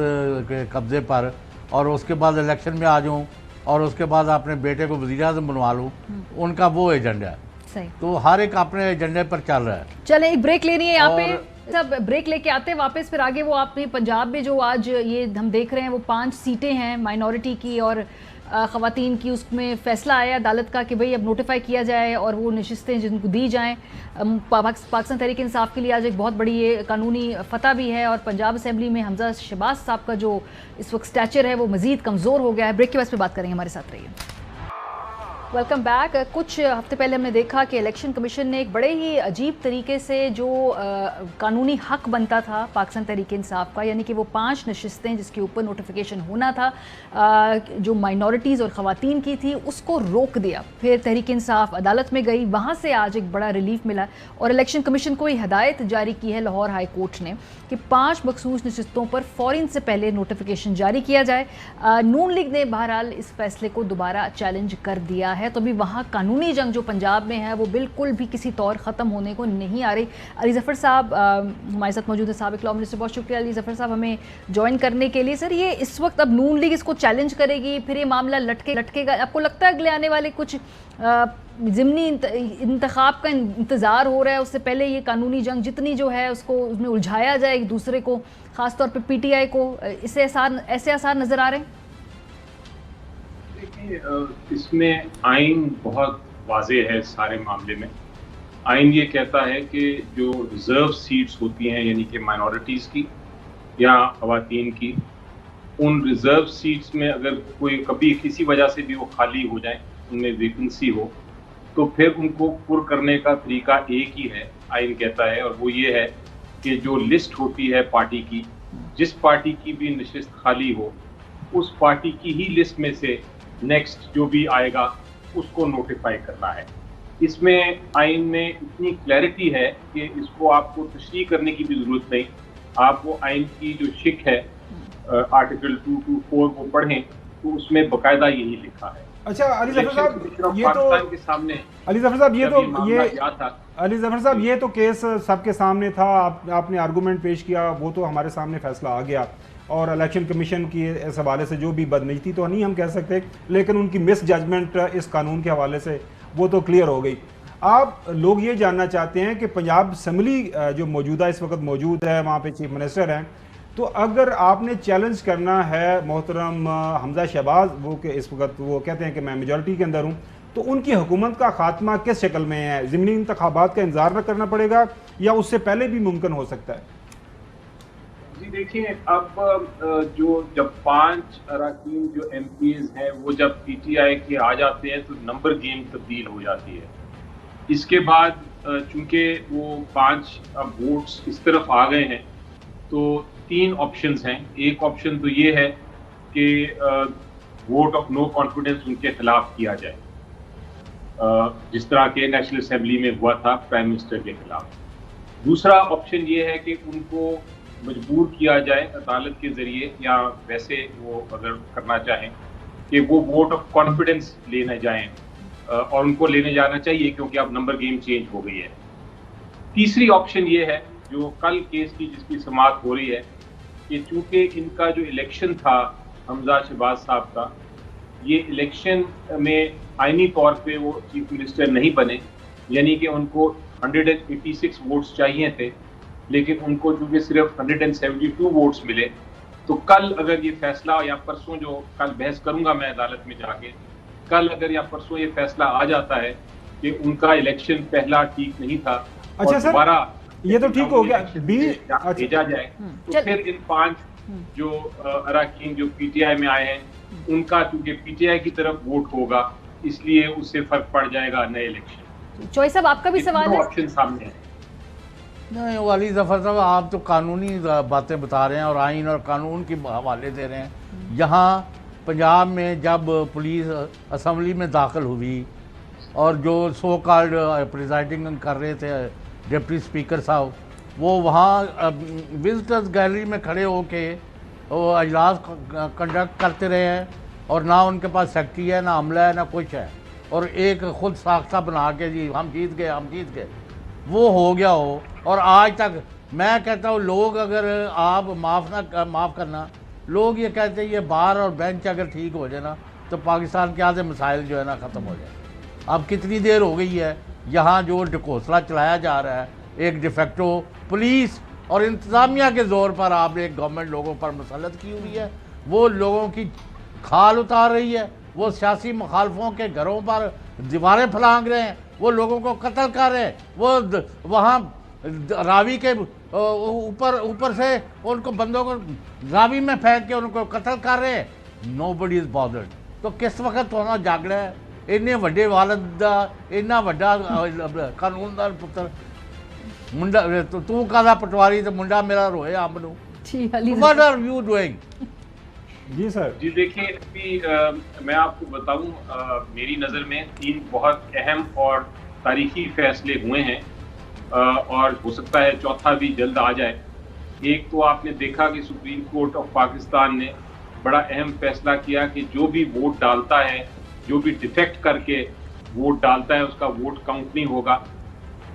के कब्जे पर, और उसके बाद इलेक्शन में आ जाऊँ और उसके बाद अपने बेटे को वज़ीर-ए-आज़म बनवा लूँ, उनका वो एजेंडा है। सही। तो हर एक अपने एजेंडे पर चल रहा है। चलें एक ब्रेक लेनी है यहाँ पे, सब ब्रेक लेके आते हैं वापस, फिर आगे वो आपने पंजाब में जो आज ये हम देख रहे हैं वो 5 सीटें हैं माइनॉरिटी की और ख़वातीन की, उसमें फ़ैसला आया अदालत का कि भाई अब नोटिफाई किया जाए और वो नशिस्तें जिनको दी जाएं। पाकिस्तान तहरीक इंसाफ के लिए आज एक बहुत बड़ी ये कानूनी फतह भी है, और पंजाब असम्बली में हमजा शहबाज साहब का जो इस वक्त स्टैचर है वो मज़ीद कमज़ोर हो गया है। ब्रेक के बाद पे बात करेंगे, हमारे साथ रहिए। Welcome back. कुछ हफ्ते पहले हमने देखा कि इलेक्शन कमीशन ने एक बड़े ही अजीब तरीके से जो कानूनी हक बनता था पाकिस्तान तहरीक इंसाफ का, यानी कि वो 5 नशिस्तें जिसके ऊपर नोटिफिकेशन होना था जो माइनॉरिटीज़ और ख़वातीन की थी, उसको रोक दिया। फिर तहरीक इंसाफ अदालत में गई, वहाँ से आज एक बड़ा रिलीफ मिला और इलेक्शन कमीशन को ये हदायत जारी की है लाहौर हाई कोर्ट ने कि 5 मखसूस नशिस्तों पर फ़ौरन से पहले नोटिफिकेशन जारी किया जाए। नून लीग ने बहरहाल इस फैसले को दोबारा चैलेंज कर दिया है, तो अभी वहाँ कानूनी जंग जो पंजाब में है वो बिल्कुल भी किसी तौर ख़त्म होने को नहीं आ रही। अली ज़फ़र साहब हमारे साथ मौजूद है, साबिक़ लॉ मिनिस्टर, बहुत शुक्रिया अली ज़फ़र साहब हमें ज्वाइन करने के लिए। सर, ये इस वक्त अब नून लीग इसको चैलेंज करेगी, फिर ये मामला लटकेगा, आपको लगता है अगले आने वाले कुछ ज़िमनी इंतखाब का इंतज़ार हो रहा है, उससे पहले ये कानूनी जंग जितनी जो है उसको उसमें उलझाया जाए एक दूसरे को, ख़ासतौर पर PTI को, इससे ऐसे आसार नज़र आ रहे हैं? देखिए, इसमें आइन बहुत वाज़ेह है सारे मामले में। आइन ये कहता है कि जो रिज़र्व सीट्स होती हैं, यानी कि माइनॉरिटीज़ की या ख़वातीन की, उन रिज़र्व सीट्स में अगर कोई कभी किसी वजह से भी वो खाली हो जाए, उनमें वैकेंसी हो, तो फिर उनको पुर करने का तरीका एक ही है, आइन कहता है, और वो ये है कि जो लिस्ट होती है पार्टी की, जिस पार्टी की भी नशिस्त खाली हो, उस पार्टी की ही लिस्ट में से नेक्स्ट जो भी आएगा उसको नोटिफाई करना है। इसमें आइन में इतनी क्लैरिटी है कि इसको आपको तशरीह करने की भी ज़रूरत नहीं। आप वो आइन की जो शिक है आर्टिकल 224 वो पढ़ें तो उसमें बाकायदा यही लिखा है। अच्छा अली ज़फ़र साहब, ये तो के सामने अली ज़फ़र साहब ये तो केस सबके सामने था, आपने आर्गूमेंट पेश किया, वो तो हमारे सामने फैसला आ गया, और इलेक्शन कमीशन की इस हवाले से जो भी बदनीति तो नहीं हम कह सकते, लेकिन उनकी मिस जजमेंट इस कानून के हवाले से वो तो क्लियर हो गई। आप लोग ये जानना चाहते हैं कि पंजाब असम्बली जो मौजूदा इस वक्त मौजूद है, वहाँ पे चीफ मिनिस्टर हैं, तो अगर आपने चैलेंज करना है मोहतरम हमजा शहबाज, वो कि इस वक्त वो कहते हैं कि मैं मेजॉरिटी के अंदर हूँ, तो उनकी हुकूमत का खात्मा किस शक्ल में है? ज़िमनी इंतखाबात का इंतज़ार न करना पड़ेगा या उससे पहले भी मुमकिन हो सकता है? जी देखिए, अब जब 5 अरकान जो MPs हैं वो जब PTI के आ जाते हैं तो नंबर गेम तब्दील हो जाती है। इसके बाद चूंकि वो 5 अब वोट्स इस तरफ आ गए हैं, तो 3 ऑप्शंस हैं। एक ऑप्शन तो ये है कि वोट ऑफ नो कॉन्फिडेंस उनके खिलाफ किया जाए, जिस तरह के नेशनल असेंबली में हुआ था प्राइम मिनिस्टर के खिलाफ। दूसरा ऑप्शन ये है कि उनको मजबूर किया जाए अदालत के जरिए, या वैसे वो अगर करना चाहें कि वो वोट ऑफ कॉन्फिडेंस लेने जाएं, और उनको लेने जाना चाहिए क्योंकि अब नंबर गेम चेंज हो गई है। तीसरी ऑप्शन ये है जो कल केस की जिसकी समाअत हो रही है कि चूंकि इनका जो इलेक्शन था हमजा शहबाज साहब का, ये इलेक्शन में आईनी तौर पे वो चीफ मिनिस्टर नहीं बने, यानी कि उनको 186 वोट्स चाहिए थे, लेकिन उनको चूंकि सिर्फ 172 वोट्स मिले, तो कल अगर ये फैसला या परसों, जो कल बहस करूंगा मैं अदालत में जाके, कल अगर या परसों ये फैसला आ जाता है कि उनका इलेक्शन पहला ठीक नहीं था, अच्छा सर, दोबारा ये तो ठीक हो गया, भेजा जाए, तो फिर इन 5 जो अरकान जो पीटीआई में आए हैं, उनका चूंकि पीटीआई की तरफ वोट होगा, इसलिए उससे फर्क पड़ जाएगा नए इलेक्शन। चॉइस साहब, आपका भी सवाल है? ऑप्शन सामने है। नहीं वाली जफर साहब, आप तो कानूनी बातें बता रहे हैं और आइन और कानून के हवाले दे रहे हैं। यहाँ पंजाब में जब पुलिस असम्बली में दाखिल हुई और जो सो कॉल्ड प्रिजाइडिंग कर रहे थे डिप्टी स्पीकर साहब, वो वहाँ विजिटर्स गैलरी में खड़े होके वो अजलास कंडक्ट करते रहे हैं, और ना उनके पास सेक्रेटरी है, ना अमला है, ना कुछ है, और एक खुद साख्ता बना के जी हम जीत गए, हम जीत गए, वो हो गया हो। और आज तक मैं कहता हूँ लोग, अगर आप माफ़ करना, लोग ये कहते हैं ये बार और बेंच अगर ठीक हो जाए ना, तो पाकिस्तान के आधे मसाइल जो है ना ख़त्म हो जाए। अब कितनी देर हो गई है यहाँ जो ढकोसला चलाया जा रहा है, एक डिफेक्टो पुलिस और इंतज़ामिया के ज़ोर पर आपने एक गवर्नमेंट लोगों पर मुसल्लत की हुई है, वो लोगों की खाल उतार रही है, वो सियासी मुखालफों के घरों पर दीवारें फलांग रहे हैं, वो लोगों को कत्ल कर रहे हैं, वो वहाँ रावी के ऊपर से उनको बंदों को रावी में फेंक के उनको कत्ल कर रहे हैं। Nobody is bothered. तो किस वक्त होना जागड़ा है इन्ने वड्डे वालद दा, इन्ना वड्डा कानूनदार पुत्र मुंडा, तू कादा पटवारी तो मुंडा मेरा रोए अंब नूं। What are you doing? जी सर। जी देखिए, अभी मैं आपको बताऊं, मेरी नज़र में 3 बहुत अहम और तारीखी फैसले हुए हैं, और हो सकता है चौथा भी जल्द आ जाए। एक तो आपने देखा कि सुप्रीम कोर्ट ऑफ पाकिस्तान ने बड़ा अहम फैसला किया कि जो भी वोट डालता है, जो भी डिफेक्ट करके वोट डालता है, उसका वोट काउंट नहीं होगा।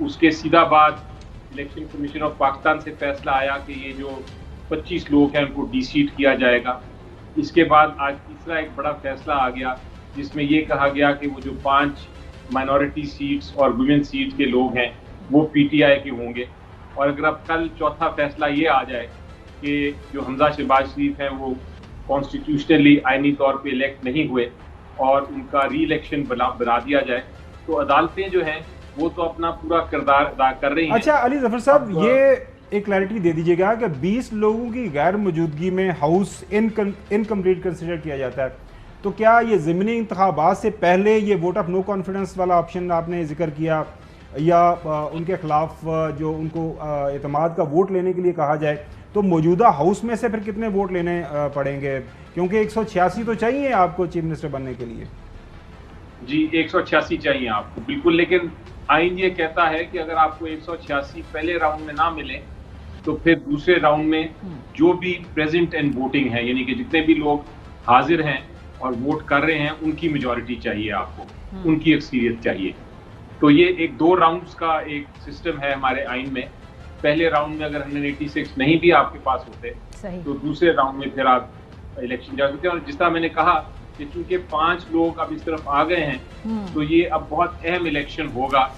उसके सीधा बाद इलेक्शन कमीशन ऑफ पाकिस्तान से फैसला आया कि ये जो 25 लोग हैं उनको डीसीट किया जाएगा। इसके बाद आज तीसरा एक बड़ा फैसला आ गया जिसमें ये कहा गया कि वो जो 5 माइनॉरिटी सीट्स और वुमेन सीट के लोग हैं वो पीटीआई के होंगे। और अगर अब कल चौथा फैसला ये आ जाए कि जो हमजा शहबाज शरीफ हैं वो कॉन्स्टिट्यूशनली आइनी तौर पे इलेक्ट नहीं हुए और उनका री इलेक्शन बना दिया जाए, तो अदालतें जो हैं वो तो अपना पूरा किरदार अदा कर रही हैं। अच्छा अली जफर साहब, ये एक क्लैरिटी दे दीजिएगा कि 20 लोगों की गैर मौजूदगी में हाउस इनकम्प्लीट कंसिडर किया जाता है, तो क्या ये ज़मीनी इंतखाबात से पहले ये वोट ऑफ नो कॉन्फिडेंस वाला ऑप्शन आपने जिक्र किया, या उनके खिलाफ जो उनको एतमाद का वोट लेने के लिए कहा जाए, तो मौजूदा हाउस में से फिर कितने वोट लेने पड़ेंगे? क्योंकि 186 तो चाहिए आपको चीफ मिनिस्टर बनने के लिए। जी 186 चाहिए आपको, बिल्कुल, लेकिन आइन ये कहता है कि अगर आपको 186 पहले राउंड में ना मिले तो फिर दूसरे राउंड में जो भी प्रेजेंट एंड वोटिंग है, यानी कि जितने भी लोग हाजिर हैं और वोट कर रहे हैं, उनकी मेजॉरिटी चाहिए आपको, उनकी अक्सरियत चाहिए। तो ये एक 2 राउंड्स का एक सिस्टम है हमारे आइन में। पहले राउंड में अगर 186 नहीं भी आपके पास होते तो दूसरे राउंड में फिर आप इलेक्शन जा सकते हैं। और जिस तरह मैंने कहा कि चूंकि 5 लोग अब इस तरफ आ गए हैं, तो ये अब बहुत अहम इलेक्शन होगा।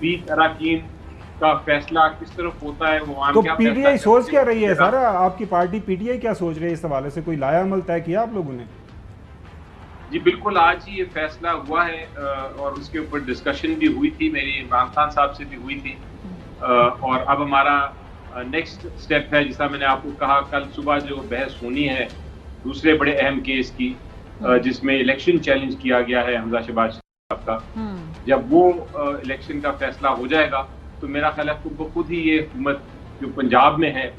20 अरकान का फैसला किस तरफ होता है वो तो पीटीआई सोच क्या रही है सर? आपकी पार्टी पीटीआई क्या सोच रही है इस हवाले से? कोई लाया अमल तय किया आप लोगों ने? जी बिल्कुल, आज ही ये फैसला हुआ है और उसके ऊपर डिस्कशन भी हुई थी, मेरी इमरान खान साहब से भी हुई थी। और अब हमारा नेक्स्ट स्टेप है, जिसका मैंने आपको कहा, कल सुबह जो बहस होनी है दूसरे बड़े अहम केस की, जिसमें इलेक्शन चैलेंज किया गया है हमजा शहबाज आपका, जब वो इलेक्शन का फैसला हो जाएगा तो मेरा ख्याल है खुद ही ये हुकूमत जो पंजाब में है,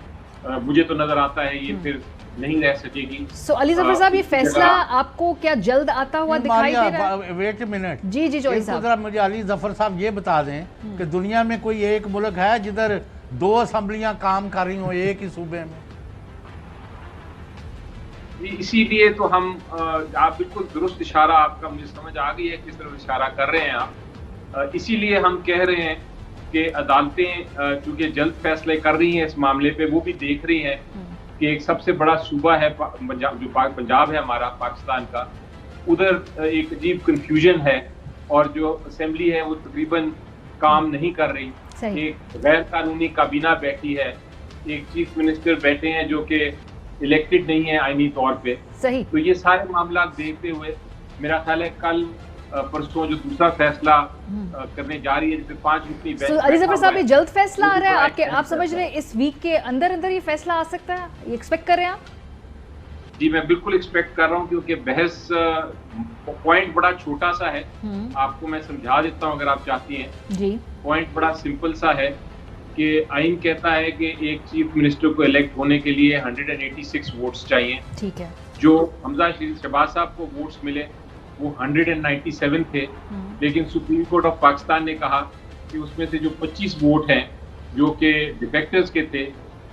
मुझे तो नजर आता है ये फिर नहीं रह सकेगी। सो अली जफर साहब, ये फैसला आपको क्या जल्द आता हुआ दिखाई दे रहा है? वेट ए मिनट, जी चौधरी साहब, मुझे अली जफर साहब ये बता दें कि दुनिया में कोई एक मुल्क है जिधर 2 असम्बलियां काम कर रही हो एक ही सूबे में? इसीलिए तो हम आप बिल्कुल दुरुस्त इशारा आपका मुझे समझ आ गई है किस तरफ इशारा कर रहे हैं आप। इसीलिए हम कह रहे हैं कि अदालतें चूंकि जल्द फैसले कर रही हैं इस मामले पे, वो भी देख रही हैं कि एक सबसे बड़ा सूबा है पंजाब है हमारा पाकिस्तान का, उधर एक अजीब कंफ्यूजन है और जो असेंबली है वो तकरीबन काम नहीं कर रही। एक गैर कानूनी काबीना बैठी है, एक चीफ मिनिस्टर बैठे हैं जो कि इलेक्टेड नहीं है आईनी तौर पे। सही। तो ये सारे मामला देखते हुए मेरा ख्याल है कल परसों जो दूसरा फैसला करने जा रही है जिसमें 5 रुकनी बेंच। अली जफर साहब, ये जल्द फैसला आ रहा है आप समझ रहे हैं इस वीक के अंदर अंदर ये फैसला आ सकता है, ये एक्सपेक्ट कर रहे हैं आप? जी मैं बिल्कुल एक्सपेक्ट कर रहा हूँ क्योंकि बहस पॉइंट बड़ा छोटा सा है, आपको मैं समझा देता हूँ अगर आप चाहती हैं। जी पॉइंट बड़ा सिंपल सा है कि आइन कहता है कि एक चीफ मिनिस्टर को इलेक्ट होने के लिए 186 वोट्स चाहिए। ठीक है। जो हमजा शहबाज साहब को वोट्स मिले वो 197 थे, लेकिन सुप्रीम कोर्ट ऑफ पाकिस्तान ने कहा कि उसमें से जो 25 वोट हैं जो कि डिफेक्टर्स के थे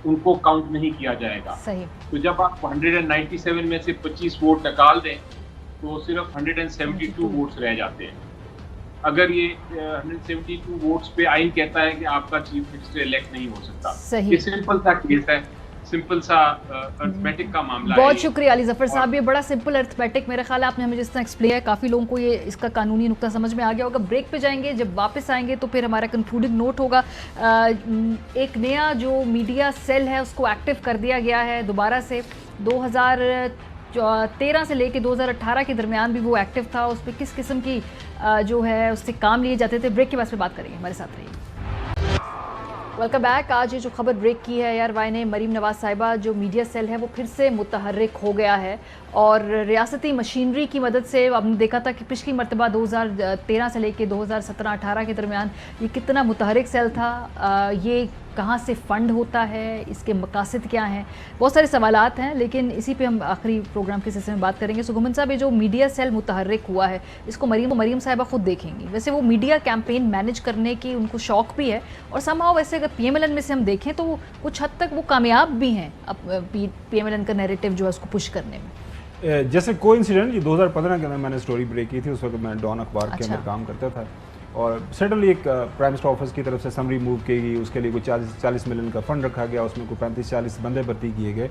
उनको काउंट नहीं किया जाएगा। सही। तो जब आप 197 में से 25 वोट निकाल दें तो सिर्फ 172 वोट्स रह जाते हैं। अगर ये 172 वोट्स पे आइन कहता है कि आपका चीफ मिनिस्टर इलेक्ट नहीं हो सकता। सही। ये सिंपल सा केस है, सिंपल सा अर्थमेटिक का मामला है। बहुत शुक्रिया अली जफर साहब, ये बड़ा सिंपल अर्थमेटिक मेरे ख्याल है आपने हमें जिस तरह एक्सप्लेन है काफ़ी लोगों को ये इसका कानूनी नुक्ता समझ में आ गया होगा। ब्रेक पे जाएंगे, जब वापस आएंगे तो फिर हमारा कंक्लूडिंग नोट होगा। एक नया जो मीडिया सेल है उसको एक्टिव कर दिया गया है दोबारा से। 2013 से लेके 2018 के दरमियान भी वो एक्टिव था, उस पर किस किस्म की जो है उससे काम लिए जाते थे। ब्रेक के बाद पे बात करेंगे, हमारे साथ रहिए। Welcome back. आज ये जो खबर ब्रेक की है यार वाई ने, मरीम नवाज साहिबा जो मीडिया सेल है वो फिर से मुतहर्रिक हो गया है और रियासती मशीनरी की मदद से आपने देखा था कि पिछली मरतबा 2013 से लेके 2017-18 के दरमियान ये कितना मुतहर्रिक सेल था, ये कहाँ से फ़ंड होता है, इसके मकासद क्या हैं, बहुत सारे सवालात हैं, लेकिन इसी पे हम आखिरी प्रोग्राम के सिलसिले में बात करेंगे। सो गुमन साहब, ये जो मीडिया सेल मुतहर्रिक हुआ है इसको मरीम साहिबा खुद देखेंगी। वैसे वो मीडिया कैंपेन मैनेज करने की उनको शौक़ भी है और समहाउ वैसे अगर PMLN में से हम देखें तो कुछ हद तक वो कामयाब भी हैं PMLN का नैरेटिव जो है उसको पुश करने में। जैसे कोइंसिडेंट 2015 के अंदर मैंने स्टोरी ब्रेक की थी, उस वक्त मैं डॉन अखबार के अंदर काम करता था और सडनली एक प्राइम मिनिस्टर ऑफिस की तरफ से समरी मूव की गई, उसके लिए कोई 40 मिलियन का फंड रखा गया, उसमें कोई 35-40 बंदे भर्ती किए गए।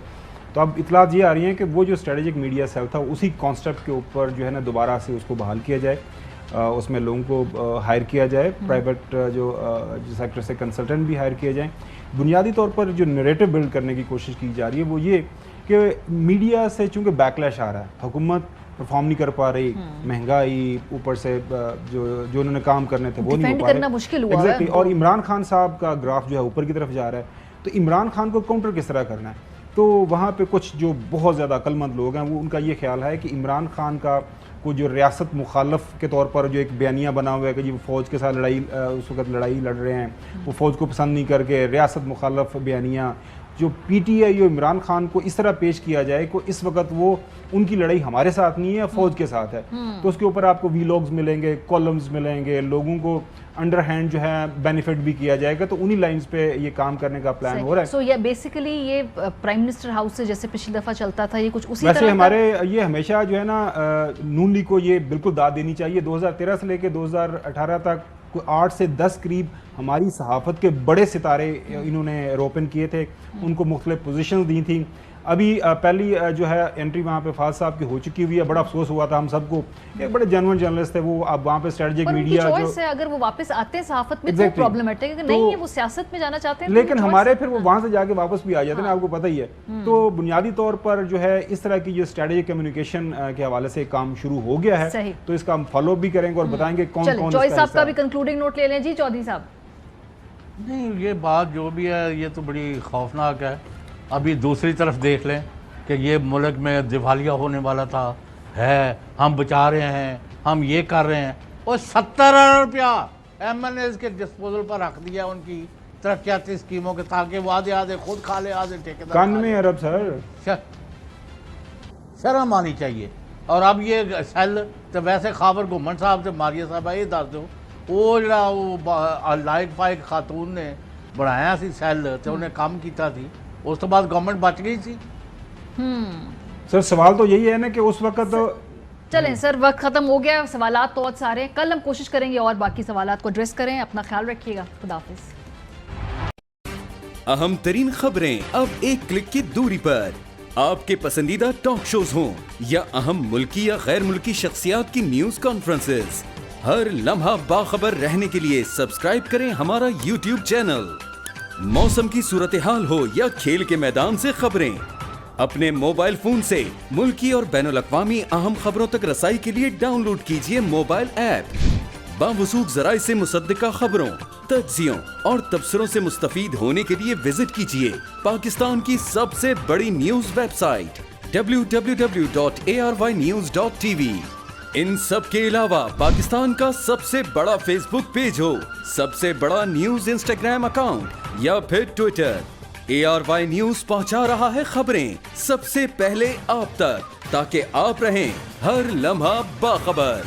तो अब इतलात ये आ रही हैं कि वो जो स्ट्रेटेजिक मीडिया सेल था उसी कॉन्सेप्ट के ऊपर जो है ना दोबारा से उसको बहाल किया जाए, उसमें लोगों को हायर किया जाए, प्राइवेट जो सेक्टर से कंसल्टेंट भी हायर किए जाएँ। बुनियादी तौर पर जो नैरेटिव बिल्ड करने की कोशिश की जा रही है वो ये कि मीडिया से चूँकि बैकलैश आ रहा है, हुकूमत परफॉर्म नहीं कर पा रही, महंगाई, ऊपर से जो उन्होंने काम करने थे वो नहीं हो पा रहे, मुश्किल हुआ एग्जैक्टली। और इमरान खान साहब का ग्राफ जो है ऊपर की तरफ जा रहा है, तो इमरान खान को काउंटर किस तरह करना है? तो वहाँ पे कुछ जो बहुत ज़्यादा अक्लमंद लोग हैं वो उनका ये ख्याल है कि इमरान खान का को जो रियासत मुखालफ के तौर पर जो एक बयानिया बना हुआ है कि जी वो फ़ौज के साथ उस वक्त लड़ाई लड़ रहे हैं, वो फ़ौज को पसंद नहीं करके रियासत मुखालफ बयानिया जो PTI जो इमरान खान को इस तरह पेश किया जाए कि इस वक्त वो उनकी लड़ाई हमारे साथ नहीं है, फ़ौज के साथ है। तो उसके ऊपर आपको वीलॉग्स मिलेंगे, कॉलम्स मिलेंगे, लोगों को अंडर हैंड जो है बेनिफिट भी किया जाएगा। तो उन्हीं लाइंस पे ये काम करने का प्लान हो रहा है। सो ये बेसिकली ये प्राइम मिनिस्टर हाउस से जैसे पिछली दफ़ा चलता था ये कुछ उसी वैसे तरह हमारे ये हमेशा जो है ना नून लीग को ये बिल्कुल दाद देनी चाहिए। 2013 से लेकर 2018 तक 8 से 10 करीब हमारी सहाफ़त के बड़े सितारे इन्होंने रोपन किए थे, उनको मुख्तलिफ पोजीशंस दी थी। अभी पहली जो है एंट्री वहाँ पे फाज साहब की हो चुकी हुई है, बड़ा अफसोस हुआ था हम सबको, एक बड़े जेन्युइन जर्नलिस्ट थे वो, अब वहाँ पे स्ट्रेटेजिक मीडिया जो है अगर वो वापस आते हैं सहाफत में तो प्रॉब्लमेटिक है, नहीं है वो सियासत में जाना चाहते हैं, लेकिन हमारे फिर वो वहाँ से जाके वापस भी आ जाते हैं, आपको पता ही है। तो बुनियादी तौर पर जो है इस तरह की जो स्ट्रेटेजिक कम्युनिकेशन के हवाले से काम शुरू हो गया है, तो इसका हम फॉलो भी करेंगे और बताएंगे कौन कौन। चौधरी साहब का भी कंक्लूडिंग नोट ले लें जी। चौधरी साहब, नहीं ये बात जो भी है ये तो बड़ी खौफनाक है। अभी दूसरी तरफ देख लें कि ये मुल्क में दिवालिया होने वाला था, है हम बचा रहे हैं, हम ये कर रहे हैं, और 70 अरब रुपया MNAs के डिस्पोजल पर रख दिया उनकी तरक्याती स्कीमों के, ताकि वो आधे आधे खुद खा ले, आधे ठेकेदार। 91 अरब सर, शर्म आनी चाहिए। और अब ये सैल तो वैसे खाबर घुमन साहब से मारिया साहब ये दस दो, वो जरा वो लाइक फाइक खातून ने बनाया सी सैल तो उन्हें काम किया थी, उस तो बाद गवर्नमेंट बच गई थी। सर सवाल तो यही है ना कि उस वक्त तो चलें सर, वक्त खत्म हो गया, सवालात तो बहुत सारे हैं, कल हम कोशिश करेंगे और बाकी सवालात को एड्रेस करें। अपना ख्याल रखिएगा, खुदा हाफिज। अहम तरीन खबरें अब एक क्लिक की दूरी पर, आपके पसंदीदा टॉक शोज हों या अहम मुल्की या गैर मुल्की शख्सियात की न्यूज कॉन्फ्रेंसेस, हर लम्हा बाखबर रहने के लिए सब्सक्राइब करें हमारा YouTube चैनल। मौसम की सूरत हाल हो या खेल के मैदान से खबरें, अपने मोबाइल फोन से मुल्की और बैनुल-अक़वामी अहम खबरों तक रसाई के लिए डाउनलोड कीजिए मोबाइल ऐप। बावसूख ज़राए से मुसद्दिका खबरों, तज्ज़ियों और तबसरों से मुस्तफ़ीद होने के लिए विजिट कीजिए पाकिस्तान की सबसे बड़ी न्यूज वेबसाइट www.arynews.tv। इन सब के अलावा पाकिस्तान का सबसे बड़ा फेसबुक पेज हो, सबसे बड़ा न्यूज इंस्टाग्राम अकाउंट या फिर ट्विटर, ARY न्यूज पहुंचा रहा है खबरें सबसे पहले आप तक, ताकि आप रहें हर लम्हा बाखबर।